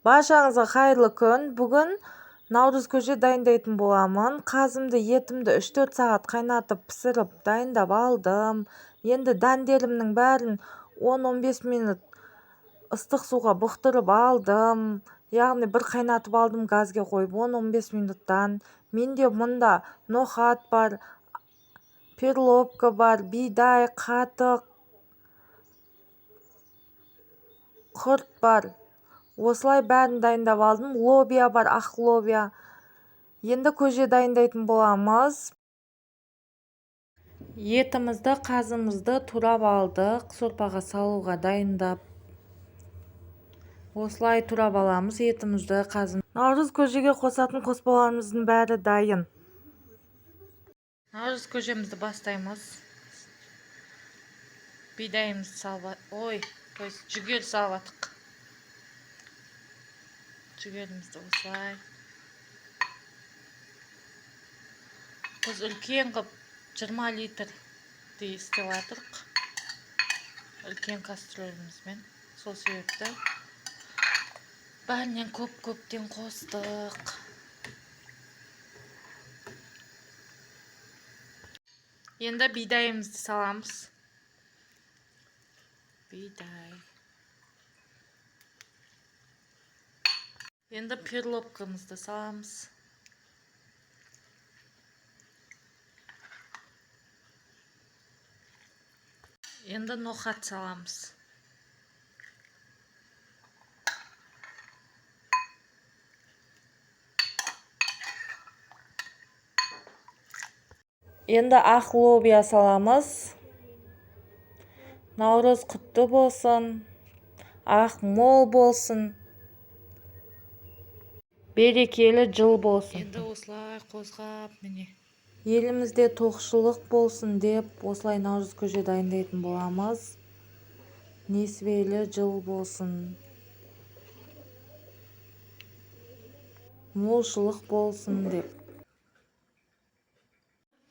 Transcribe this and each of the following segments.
Barşаңызға қайырлы күн. Бүгін наурыз көже дайындайтын боламын. Қазымды, етімді 3-4 сағат қайнатып, пісіріп, дайындап алдым. Енді дәндерімнің бәрін 10-15 минут ыстық суға бұқтырып алдым. Яғни бір қайнатып алдым газге қойып 10-15 минуттан. Менде мұнда ноқат бар, перловка бар, бидай, қатық, құрт бар. Осылай бәрін дайындап алдым. Лобия бар, ақ лобия. Енді көже дайындайтын боламыз. Етімізді, қазымызды турап алдық. Сорпаға салуға дайындап. Осылай турап аламыз етімізді, қазымызды. Наурыз көжеге қосатын қоспаларымыздың бәрі дайын. Наурыз көжемізді бастаймыз. Бидайымызды салып, жүгер салып атық. Жүгерімізді осылай. Біз үлкен қып 20 литр істеп атырық. Үлкен кастрөлімізбен. Сол себепті бәрінен көптен қостық. Енді бидайымызды саламыз. Бидай. Енді перловкамызды саламыз. Енді ноқат саламыз. Енді ақ лобия саламыз. Наурыз құтты болсын. Ақ мол болсын. Берекелі жыл болсын. Енді осылай қозғап, міне. Елімізде тоқшылық болсын деп, осылай наурыз көже дайындайтын боламыз. Несібелі жыл болсын. Молшылық болсын деп.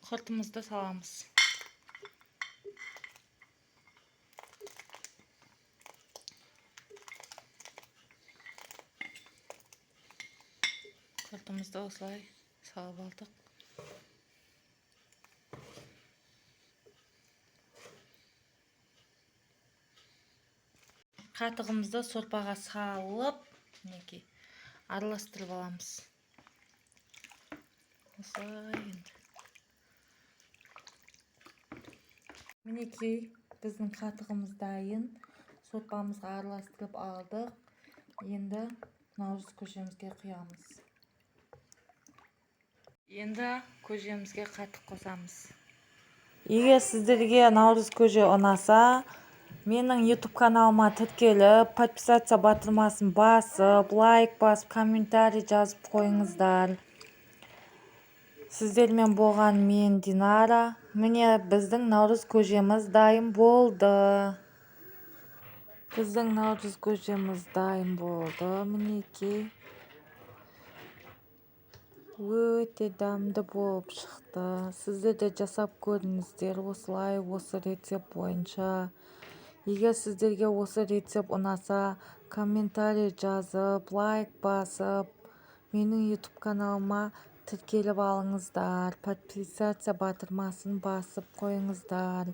Құртымызды саламыз. Құртымызды осылай салып алдық. Қатығымызды сорпаға салып, араластырып аламыз. Осылай енді. Мінекей, біздің қатығымыз дайын. Сорпамызға араластырып алдық. Енді наурыз көжемізге құямыз. Енді көжемізге қатық қосамыз. Егер сіздерге наурыз көже ұнаса, менің YouTube каналыма тіркеліп, подписаться батырмасын басып, лайк басып, комментарий жазып қойыңыздар. Сіздермен болған мен Динара. Міне біздің наурыз көжеміз дайын болды. Біздің наурыз көжеміз дайын болды. Мінекей. Өте дәмді болып шықты. Сіздер де жасап көріңіздер осылай, осы рецепт бойынша. Егер сіздерге осы рецепт ұнаса, комментарий жазып, лайк басып, менің YouTube каналыма тіркеліп алыңыздар. Подписаться батырмасын басып қойыңыздар.